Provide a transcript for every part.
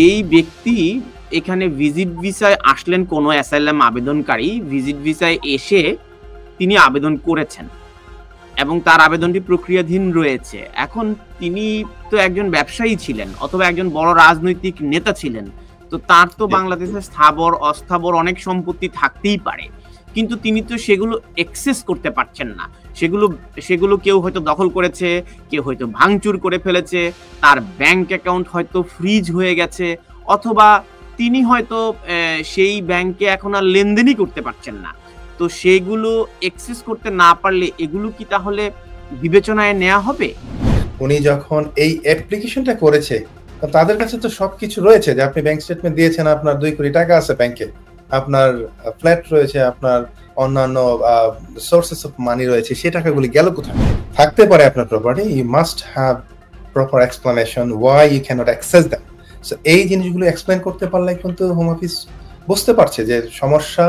এই ব্যক্তি এখানে ভিজিট ভিসায় আসলেন, কোনো অ্যাসাইলাম আবেদনকারী ভিজিট ভিসায় এসে তিনি আবেদন করেছেন এবং তার আবেদনটি প্রক্রিয়াধীন রয়েছে। এখন তিনি তো একজন ব্যবসায়ী ছিলেন অথবা একজন বড় রাজনৈতিক নেতা ছিলেন, তো তার তো বাংলাদেশে স্থাবর অস্থাবর অনেক সম্পত্তি থাকতেই পারে, কিন্তু তিনি তো সেগুলো অ্যাক্সেস করতে পারছেন না। সেগুলো কেউ হয়তো দখল করেছে, কেউ হয়তো ভাঙচুর করে ফেলেছে, তার ব্যাংক অ্যাকাউন্ট হয়তো ফ্রিজ হয়ে গেছে, অথবা তিনি হয়তো সেই ব্যাংকে এখন আর লেনদেনই করতে পারছেন না। তো সেগুলো অ্যাক্সেস করতে না পারলে এগুলো কি তাহলে বিবেচনায় নেওয়া হবে? উনি যখন এই অ্যাপ্লিকেশনটা করেছে, তাদের কাছে তো সবকিছু রয়েছে, যে আপনি ব্যাংক স্টেটমেন্ট দিয়েছেন, আপনার 2 কোটি টাকা আছে ব্যাংকে, আপনার ফ্ল্যাট রয়েছে, আপনার অন্যান্য সোর্সেস অফ মানি রয়েছে, সেই টাকাগুলি গেল কোথায়? থাকতে পারে আপনার property, you must have proper explanation why you can't access them. So এই জিনিসগুলো এক্সপ্লেন করতে পারলে কিন্তু হোম অফিস বুঝতে পারছে যে সমস্যা,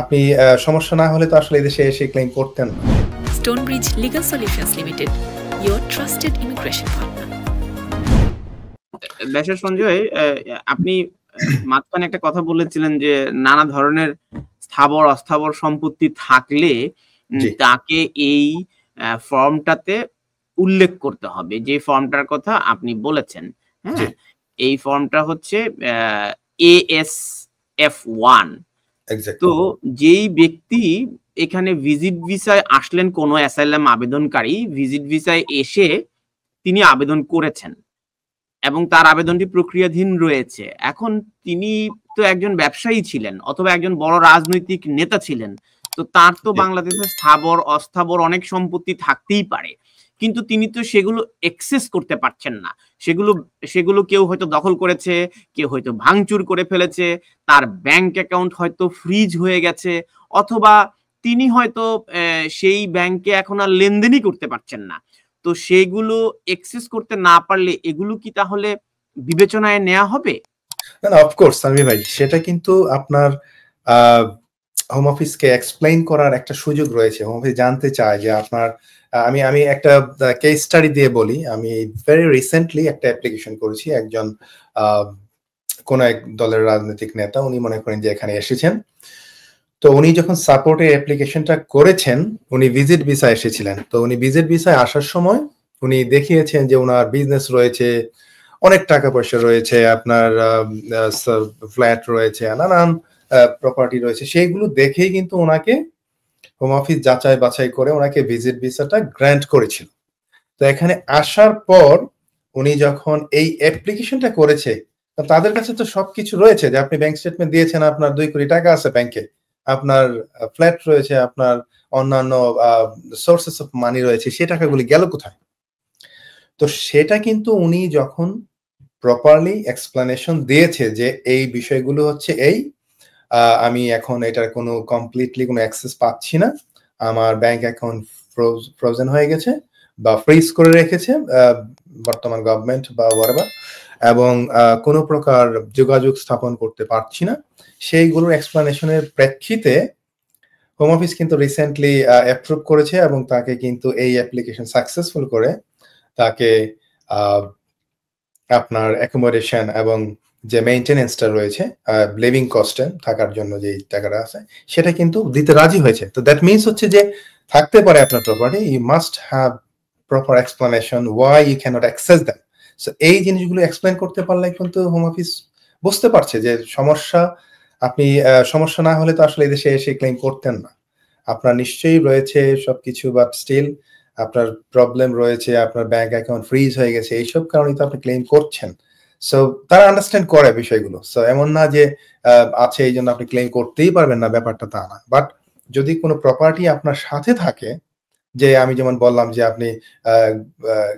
আপনি সমস্যা না হলে তো আসলে এদেশে এসে ক্লেম করতেন না। Stonebridge legal solutions limited, your trusted immigration partner. ব্যাসার সঞ্জয়, আপনি মাঝখানে একটা কথা বলেছিলেন যে নানা ধরনের স্থাবর অস্থাবর সম্পত্তি থাকলে তাকে এই ফর্মটাতে উল্লেখ করতে হবে, যে ফর্মটার কথা আপনি বলেছেন। হ্যাঁ, এই ফর্মটা হচ্ছে ASF1। তো যেই ব্যক্তি এখানে ভিজিট ভিসায় আসলেন, কোনো অ্যাসাইলাম আবেদনকারী ভিজিট ভিসায় এসে তিনি আবেদন করেছেন এবং তার আবেদনটি প্রক্রিয়াধীন রয়েছে। এখন তিনি তো একজন ব্যবসায়ী ছিলেন অথবা একজন বড় রাজনৈতিক নেতা ছিলেন, তো তার তো বাংলাদেশে স্থাবর অস্থাবর অনেক সম্পত্তি থাকতেই পারে, কিন্তু তিনি তো সেগুলো অ্যাক্সেস করতে পারছেন না। সেগুলো কেউ হয়তো দখল করেছে, কেউ হয়তো ভাঙচুর করে ফেলেছে, তার ব্যাংক অ্যাকাউন্ট হয়তো ফ্রিজ হয়ে গেছে, অথবা তিনি হয়তো সেই ব্যাংকে এখন আর লেনদেনই করতে পারছেন না। তো সেগুলো অ্যাক্সেস করতে না পারলে এগুলো কি তাহলে বিবেচনায় নেওয়া হবে? না, অফকোর্স সামি ভাই, সেটা কিন্তু আপনার হোম অফিসকে এক্সপ্লেইন করার একটা সুযোগ রয়েছে। হোম অফিস জানতে চায় যে আপনার, আমি একটা কেস স্টাডি দিয়ে বলি। আমি ভেরি রিসেন্টলি একটা অ্যাপ্লিকেশন করেছি, একজন কোন এক দলের রাজনৈতিক নেতা, উনি মনে করেন যে এখানে এসেছেন, তো উনি যখন সাপোর্টের অ্যাপ্লিকেশনটা করেছেন, উনি ভিজিট ভিসা এসেছিলেন। তো উনি ভিজিট ভিসায় আসার সময় উনি দেখিয়েছেন যে ওনার বিজনেস রয়েছে, অনেক টাকা পয়সা রয়েছে, আপনার ফ্ল্যাট রয়েছে, নানান প্রপার্টি রয়েছে। সেইগুলো দেখেই কিন্তু ওনাকে হোম অফিস যাচাই বাছাই করে ওনাকে ভিজিট ভিসাটা গ্র্যান্ট করেছিল। তো এখানে আসার পর উনি যখন এই অ্যাপ্লিকেশনটা করেছে, তাদের কাছে তো সবকিছু রয়েছে, যে আপনি ব্যাংক স্টেটমেন্ট দিয়েছেন, আপনার 2 কোটি টাকা আছে ব্যাংকে, আপনার ফ্ল্যাট রয়েছে, আপনার অন্যান্য সোর্সেস অফ মানি রয়েছে, সেই টাকাগুলি গেল কোথায়? তো সেটা কিন্তু উনি যখন প্রপারলি এক্সপ্লেনেশন দিয়েছে যে এই বিষয়গুলো হচ্ছে আমি এখন এটার কোনো কমপ্লিটলি কোনো অ্যাক্সেস পাচ্ছি না, আমার ব্যাংক অ্যাকাউন্ট ফ্রোজেন হয়ে গেছে বা ফ্রিজ করে রেখেছে বর্তমান গভর্নমেন্ট বা ওয়ারেভার, এবং কোনো প্রকার যোগাযোগ স্থাপন করতে পারছি না, সেইগুলোর এক্সপ্লেনেশনের প্রেক্ষিতে হোম অফিস কিন্তু রিসেন্টলি অ্যাপ্রুভ করেছে এবং তাকে কিন্তু এই অ্যাপ্লিকেশন সাকসেসফুল করে তাকে আপনার অ্যাকোমোডেশন এবং যে মেইনটেনেন্সটা রয়েছে, লিভিং কস্টে থাকার জন্য যে টাকাটা আছে, সেটা কিন্তু দিতে রাজি হয়েছে। তো দ্যাট মিনস হচ্ছে যে থাকতে পারে আপনার property, you must have proper explanation why you can't access them. So এই জিনিসগুলো এক্সপ্লেন করতে পারলে কিন্তু হোম অফিস বুঝতে পারছে যে সমস্যা, আপনি সমস্যা না হলে তো আসলে এদেশে এসে ক্লেম করতেন না। আপনার নিশ্চয়ই রয়েছে সবকিছু, বাট স্টিল আপনার প্রবলেম রয়েছে, আপনার ব্যাংক অ্যাকাউন্ট ফ্রিজ হয়ে গেছে, এইসব কারণে তো আপনি ক্লেম করছেন। সো তারা আন্ডারস্ট্যান্ড করে বিষয়গুলো। সো এমন না যে আছে এই জন্য আপনি ক্লেম করতেই পারবেন না, ব্যাপারটা তা না। বাট যদি কোনো প্রপার্টি আপনার সাথে থাকে, যে আমি যেমন বললাম যে আপনি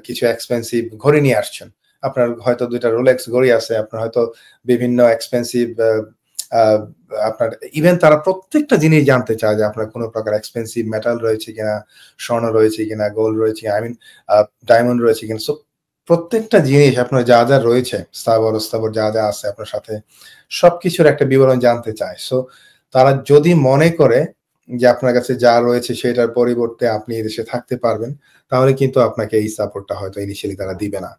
কিছু এক্সপেন্সিভ ঘড়ি নিয়ে আসছেন, আপনার হয়তো 2টা রোলেক্স ঘড়ি আছে, আপনার হয়তো বিভিন্ন এক্সপেন্সিভ আপনার ইভেন তারা প্রত্যেকটা জিনিস জানতে চায় যে আপনার কোনো প্রকার এক্সপেন্সিভ মেটাল রয়েছে কিনা, স্বর্ণ রয়েছে কিনা, গোল্ড রয়েছে কিনা, ডায়মন্ড রয়েছে কিনা। সো প্রত্যেকটা জিনিস আপনার যা যা রয়েছে, স্থাবর অস্থাবর যা যা আছে আপনার সাথে, সবকিছুর একটা বিবরণ জানতে চায়। সো তারা যদি মনে করে যে আপনার কাছে যা রয়েছে সেটার পরিবর্তে আপনি এদেশে থাকতে পারবেন, তাহলে কিন্তু আপনাকে এই সাপোর্টটা হয়তো ইনিশিয়ালি তারা দিবে না,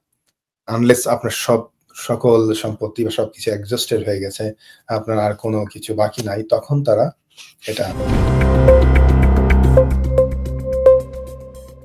আনলেস আপনার সব সকল সম্পত্তি বা সবকিছু এক্সস্টেড হয়ে গেছে, আপনার আর কোনো কিছু বাকি নাই, তখন তারা এটা